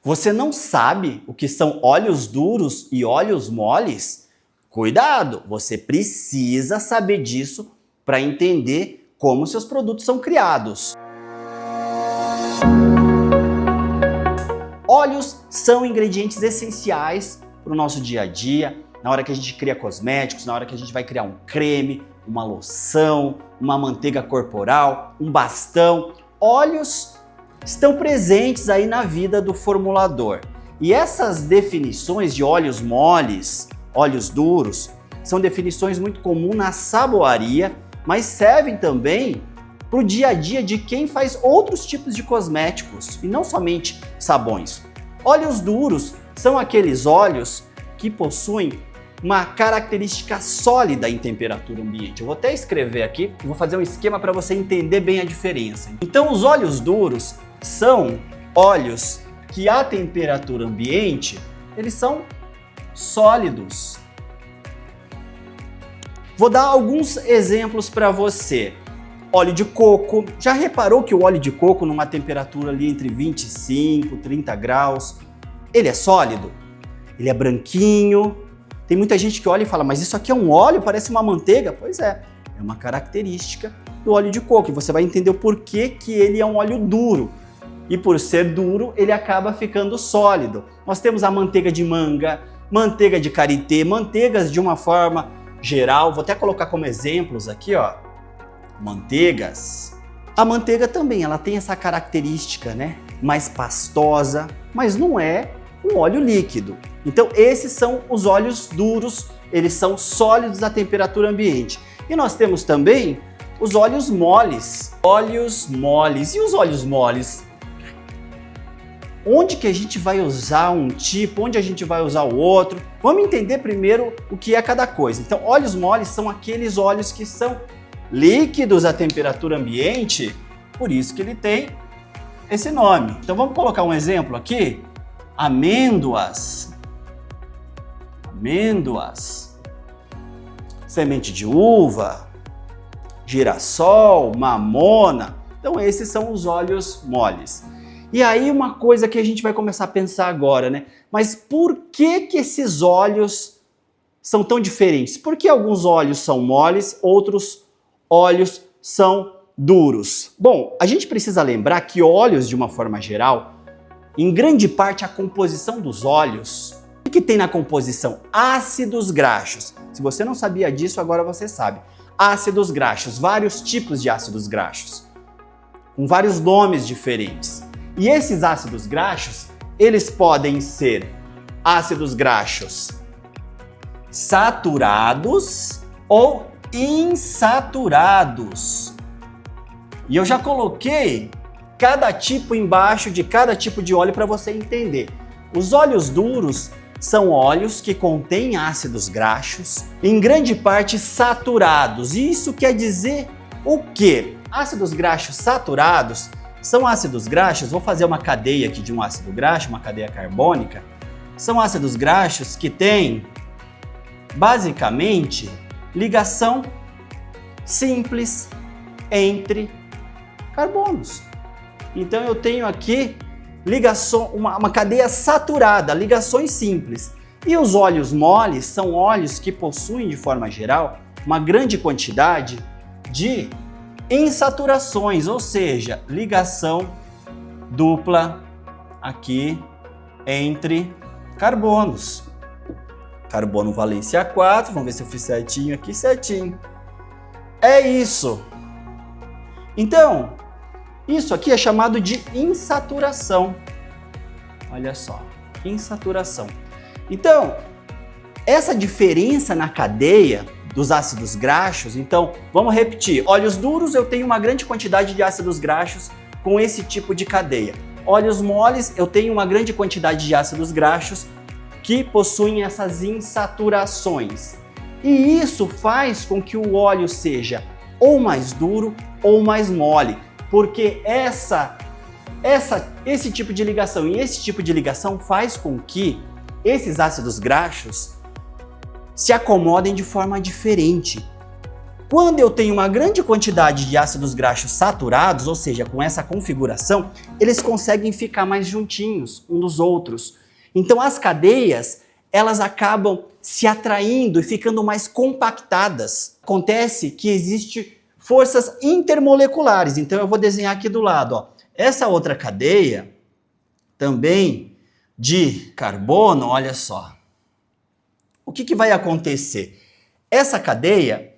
Você não sabe o que são óleos duros e óleos moles? Cuidado, você precisa saber disso para entender como seus produtos são criados. Óleos são ingredientes essenciais para o nosso dia a dia, na hora que a gente cria cosméticos, na hora que a gente vai criar um creme, uma loção, uma manteiga corporal, um bastão. Óleos estão presentes aí na vida do formulador. E essas definições de óleos moles, óleos duros, são definições muito comuns na saboaria, mas servem também para o dia a dia de quem faz outros tipos de cosméticos, e não somente sabões. Óleos duros são aqueles óleos que possuem uma característica sólida em temperatura ambiente. Eu vou até escrever aqui e vou fazer um esquema para você entender bem a diferença. Então, os óleos duros são óleos que a temperatura ambiente, eles são sólidos. Vou dar alguns exemplos para você. Óleo de coco. Já reparou que o óleo de coco numa temperatura ali entre 25 e 30 graus, ele é sólido? Ele é branquinho. Tem muita gente que olha e fala, mas isso aqui é um óleo, parece uma manteiga? Pois é uma característica do óleo de coco. E você vai entender o porquê que ele é um óleo duro. E por ser duro, ele acaba ficando sólido. Nós temos a manteiga de manga, manteiga de karité, manteigas de uma forma geral. Vou até colocar como exemplos aqui, ó, manteigas. A manteiga também, ela tem essa característica, né, mais pastosa, mas não é um óleo líquido. Então, esses são os óleos duros, eles são sólidos à temperatura ambiente. E nós temos também os óleos moles. Óleos moles. E os óleos moles? Onde que a gente vai usar um tipo, onde a gente vai usar o outro? Vamos entender primeiro o que é cada coisa. Então, óleos moles são aqueles óleos que são líquidos à temperatura ambiente, por isso que ele tem esse nome. Então, vamos colocar um exemplo aqui. Amêndoas. Amêndoas. Semente de uva. Girassol, mamona. Então, esses são os óleos moles. E aí uma coisa que a gente vai começar a pensar agora, né? Mas por que esses óleos são tão diferentes? Por que alguns óleos são moles, outros óleos são duros? Bom, a gente precisa lembrar que óleos, de uma forma geral, em grande parte a composição dos óleos, o que tem na composição? Ácidos graxos. Se você não sabia disso, agora você sabe. Ácidos graxos, vários tipos de ácidos graxos, com vários nomes diferentes. E esses ácidos graxos, eles podem ser ácidos graxos saturados ou insaturados. E eu já coloquei cada tipo embaixo de cada tipo de óleo para você entender. Os óleos duros são óleos que contêm ácidos graxos, em grande parte saturados. E isso quer dizer o quê? Ácidos graxos saturados são ácidos graxos, vou fazer uma cadeia aqui de um ácido graxo, uma cadeia carbônica. São ácidos graxos que têm, basicamente, ligação simples entre carbonos. Então eu tenho aqui uma cadeia saturada, ligações simples. E os óleos moles são óleos que possuem, de forma geral, uma grande quantidade de insaturações, ou seja, ligação dupla aqui entre carbonos. Carbono valência 4, vamos ver se eu fiz certinho aqui, certinho. É isso. Então, isso aqui é chamado de insaturação. Olha só, insaturação. Então, essa diferença na cadeia dos ácidos graxos, então, vamos repetir. Óleos duros, eu tenho uma grande quantidade de ácidos graxos com esse tipo de cadeia. Óleos moles, eu tenho uma grande quantidade de ácidos graxos que possuem essas insaturações. E isso faz com que o óleo seja ou mais duro ou mais mole, porque esse tipo de ligação e esse tipo de ligação faz com que esses ácidos graxos se acomodem de forma diferente. Quando eu tenho uma grande quantidade de ácidos graxos saturados, ou seja, com essa configuração, eles conseguem ficar mais juntinhos uns dos outros. Então as cadeias, elas acabam se atraindo e ficando mais compactadas. Acontece que existem forças intermoleculares. Então eu vou desenhar aqui do lado, ó. Essa outra cadeia, também de carbono, olha só. O que vai acontecer? Essa cadeia,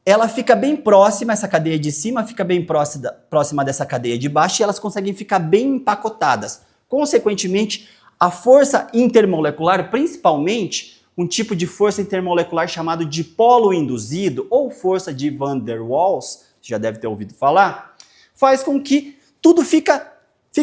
ela fica bem próxima, essa cadeia de cima fica bem próxima dessa cadeia de baixo e elas conseguem ficar bem empacotadas. Consequentemente, a força intermolecular, principalmente um tipo de força intermolecular chamado dipolo induzido ou força de Van der Waals, já deve ter ouvido falar, faz com que tudo fique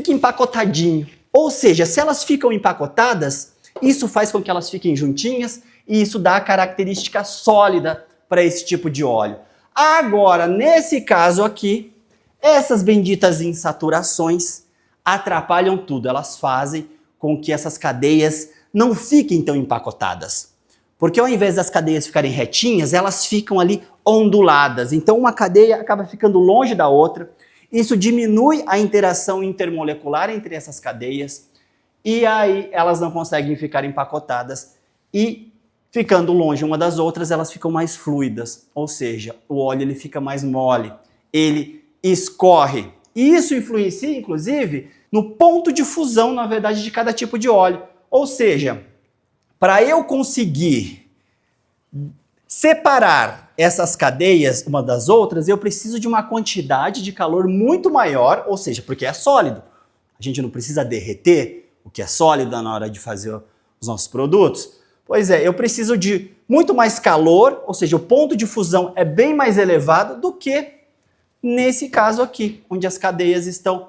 empacotadinho. Ou seja, se elas ficam empacotadas, isso faz com que elas fiquem juntinhas e isso dá a característica sólida para esse tipo de óleo. Agora, nesse caso aqui, essas benditas insaturações atrapalham tudo. Elas fazem com que essas cadeias não fiquem tão empacotadas. Porque ao invés das cadeias ficarem retinhas, elas ficam ali onduladas. Então uma cadeia acaba ficando longe da outra. Isso diminui a interação intermolecular entre essas cadeias. E aí elas não conseguem ficar empacotadas. E ficando longe uma das outras, elas ficam mais fluidas, ou seja, o óleo ele fica mais mole, ele escorre. E isso influencia, inclusive, no ponto de fusão, na verdade, de cada tipo de óleo. Ou seja, para eu conseguir separar essas cadeias uma das outras, eu preciso de uma quantidade de calor muito maior, ou seja, porque é sólido. A gente não precisa derreter o que é sólido na hora de fazer os nossos produtos. Pois é, eu preciso de muito mais calor, ou seja, o ponto de fusão é bem mais elevado do que nesse caso aqui, onde as cadeias estão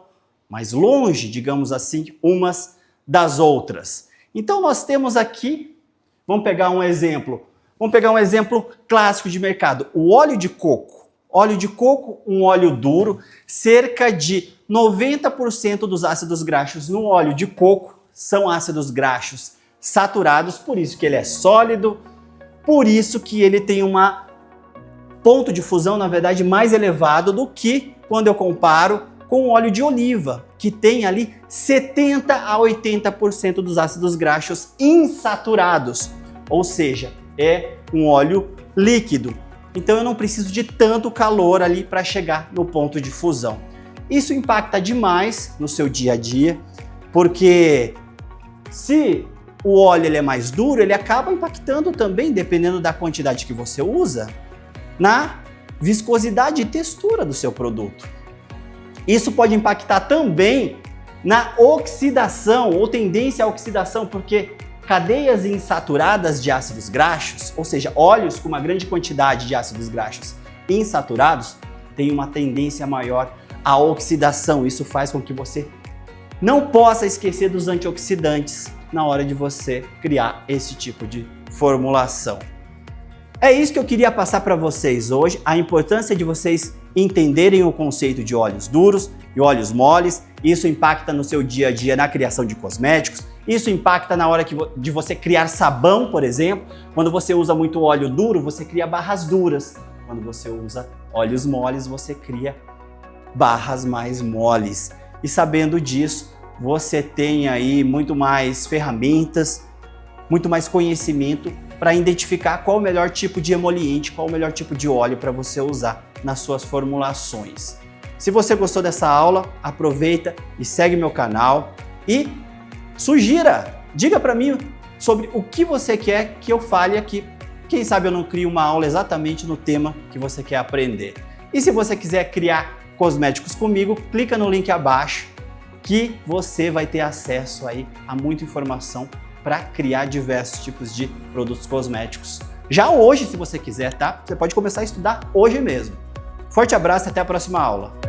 mais longe, digamos assim, umas das outras. Então nós temos aqui, vamos pegar um exemplo clássico de mercado, o óleo de coco. Óleo de coco, um óleo duro, cerca de 90% dos ácidos graxos no óleo de coco são ácidos graxos saturados, por isso que ele é sólido, por isso que ele tem um ponto de fusão, na verdade, mais elevado do que quando eu comparo com o óleo de oliva, que tem ali 70% a 80% dos ácidos graxos insaturados, ou seja, é um óleo líquido. Então eu não preciso de tanto calor ali para chegar no ponto de fusão. Isso impacta demais no seu dia a dia, porque se o óleo ele é mais duro, ele acaba impactando também, dependendo da quantidade que você usa, na viscosidade e textura do seu produto. Isso pode impactar também na oxidação ou tendência à oxidação, porque cadeias insaturadas de ácidos graxos, ou seja, óleos com uma grande quantidade de ácidos graxos insaturados, têm uma tendência maior à oxidação. Isso faz com que você não possa esquecer dos antioxidantes na hora de você criar esse tipo de formulação. É isso que eu queria passar para vocês hoje, a importância de vocês entenderem o conceito de óleos duros e óleos moles. Isso impacta no seu dia a dia na criação de cosméticos, isso impacta na hora de você criar sabão, por exemplo. Quando você usa muito óleo duro, você cria barras duras. Quando você usa óleos moles, você cria barras mais moles. E sabendo disso, você tem aí muito mais ferramentas, muito mais conhecimento para identificar qual o melhor tipo de emoliente, qual o melhor tipo de óleo para você usar nas suas formulações. Se você gostou dessa aula, aproveita e segue meu canal e diga para mim sobre o que você quer que eu fale aqui. Quem sabe eu não crio uma aula exatamente no tema que você quer aprender. E se você quiser criar cosméticos comigo, clica no link abaixo que você vai ter acesso aí a muita informação para criar diversos tipos de produtos cosméticos. Já hoje, se você quiser, tá? Você pode começar a estudar hoje mesmo. Forte abraço e até a próxima aula.